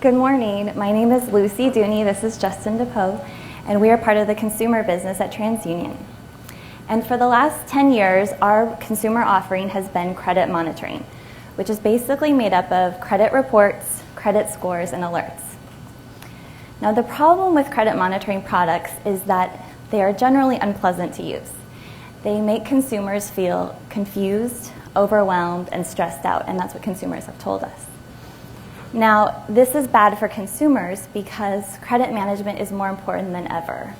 Good morning. My name is Lucy Dooney. This is Justin DePoe, and we are part of the consumer business at TransUnion. And for the last 10 years, our consumer offering has been credit monitoring, which is basically made up of credit reports, credit scores, and alerts. Now, the problem with credit monitoring products is that they are generally unpleasant to use. They make consumers feel confused, overwhelmed, and stressed out, and that's what consumers have told us. Now, this is bad for consumers because credit management is more important than ever.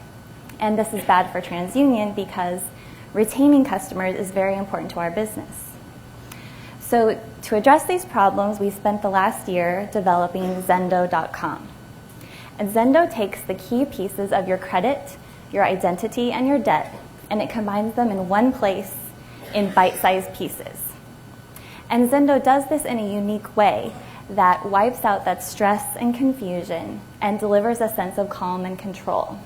And this is bad for TransUnion because retaining customers is very important to our business. So to address these problems, we spent the last year developing Zendough.com. And Zendough takes the key pieces of your credit, your identity, and your debt, and it combines them in one place in bite-sized pieces. And Zendough does this in a unique way that wipes out that stress and confusion and delivers a sense of calm and control.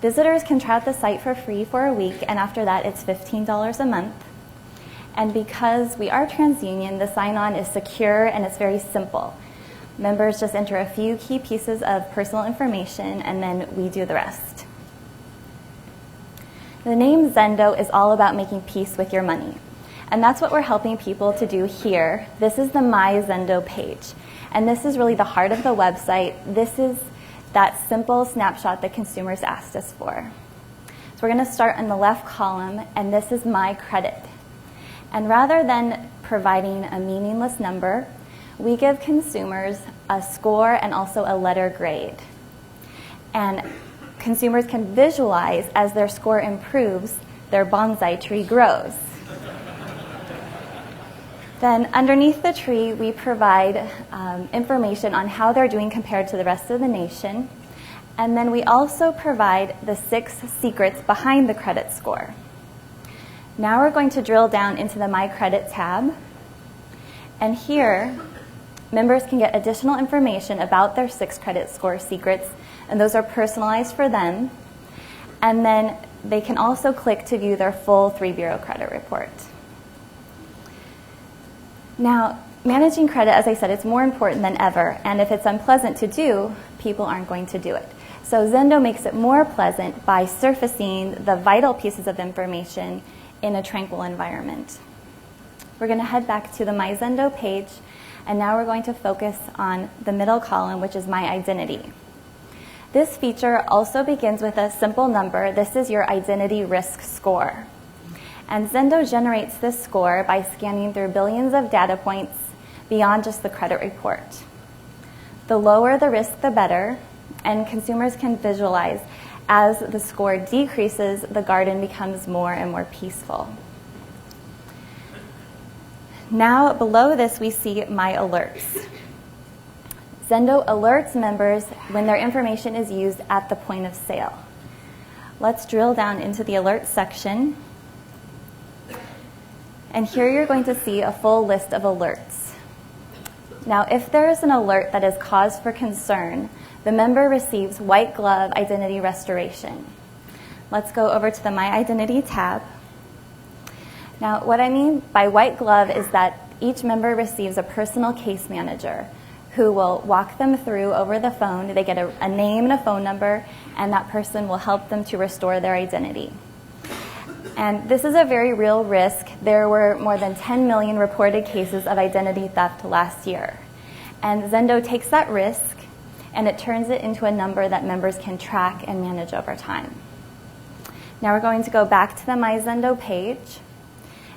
Visitors can try out the site for free for a week, and after that it's $15 a month. And because we are TransUnion, the sign-on is secure and it's very simple. Members just enter a few key pieces of personal information and then we do the rest. The name Zendough is all about making peace with your money. And that's what we're helping people to do here. This is the My Zendough page. And this is really the heart of the website. This is that simple snapshot that consumers asked us for. So we're going to start in the left column, and this is My Credit. And rather than providing a meaningless number, we give consumers a score and also a letter grade. And consumers can visualize as their score improves, their bonsai tree grows. Then underneath the tree, we provide information on how they're doing compared to the rest of the nation. And then we also provide the 6 secrets behind the credit score. Now we're going to drill down into the My Credit tab. And here, members can get additional information about their 6 credit score secrets, and those are personalized for them. And then they can also click to view their full 3-bureau credit report. Now, managing credit, as I said, it's more important than ever, and if it's unpleasant to do, people aren't going to do it. So Zendough makes it more pleasant by surfacing the vital pieces of information in a tranquil environment. We're going to head back to the My Zendough page, and now we're going to focus on the middle column, which is My Identity. This feature also begins with a simple number. This is your identity risk score. And Zendough generates this score by scanning through billions of data points beyond just the credit report. The lower the risk, the better, and consumers can visualize as the score decreases, the garden becomes more and more peaceful. Now below this we see My Alerts. Zendough alerts members when their information is used at the point of sale. Let's drill down into the Alerts section. And here you're going to see a full list of alerts. Now, if there is an alert that is cause for concern, the member receives white glove identity restoration. Let's go over to the My Identity tab. Now, what I mean by white glove is that each member receives a personal case manager who will walk them through over the phone. They get a name and a phone number, and that person will help them to restore their identity. And this is a very real risk. There were more than 10 million reported cases of identity theft last year. And Zendough takes that risk and it turns it into a number that members can track and manage over time. Now we're going to go back to the My Zendough page,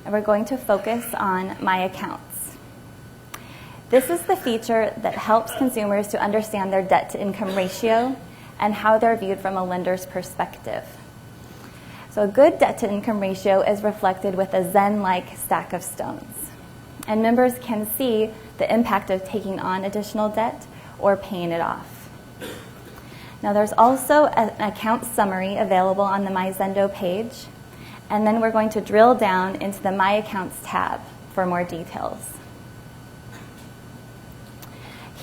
and we're going to focus on My Accounts. This is the feature that helps consumers to understand their debt-to-income ratio and how they're viewed from a lender's perspective. So a good debt-to-income ratio is reflected with a Zen-like stack of stones. And members can see the impact of taking on additional debt or paying it off. Now there's also an account summary available on the My Zendough page, and then we're going to drill down into the My Accounts tab for more details.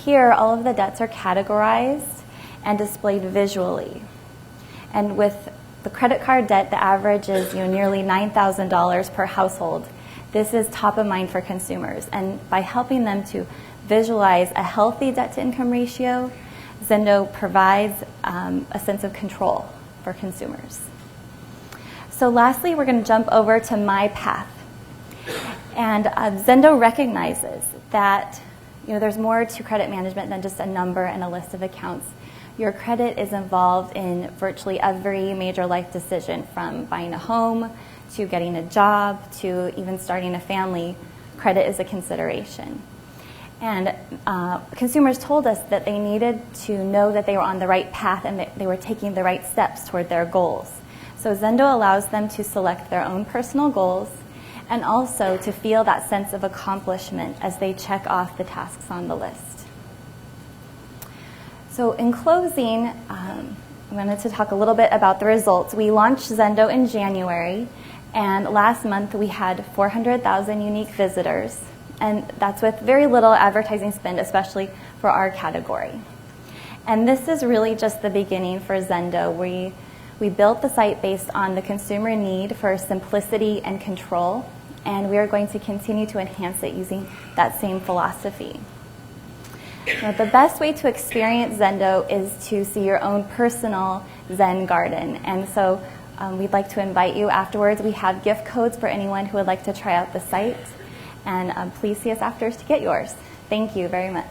Here, all of the debts are categorized and displayed visually. And with the credit card debt, the average is nearly $9,000 per household. This is top of mind for consumers, and by helping them to visualize a healthy debt-to-income ratio, Zendough provides a sense of control for consumers. So lastly, we're going to jump over to My Path. And Zendough recognizes that there's more to credit management than just a number and a list of accounts. Your credit is involved in virtually every major life decision, from buying a home to getting a job to even starting a family. Credit is a consideration. And consumers told us that they needed to know that they were on the right path and that they were taking the right steps toward their goals. So Zendough allows them to select their own personal goals and also to feel that sense of accomplishment as they check off the tasks on the list. So in closing, I wanted to talk a little bit about the results. We launched Zendough in January, and last month we had 400,000 unique visitors, and that's with very little advertising spend, especially for our category. And this is really just the beginning for Zendough. We built the site based on the consumer need for simplicity and control, and we are going to continue to enhance it using that same philosophy. Now, the best way to experience Zendough is to see your own personal Zen garden, and so we'd like to invite you afterwards. We have gift codes for anyone who would like to try out the site, and please see us afterwards to get yours. Thank you very much.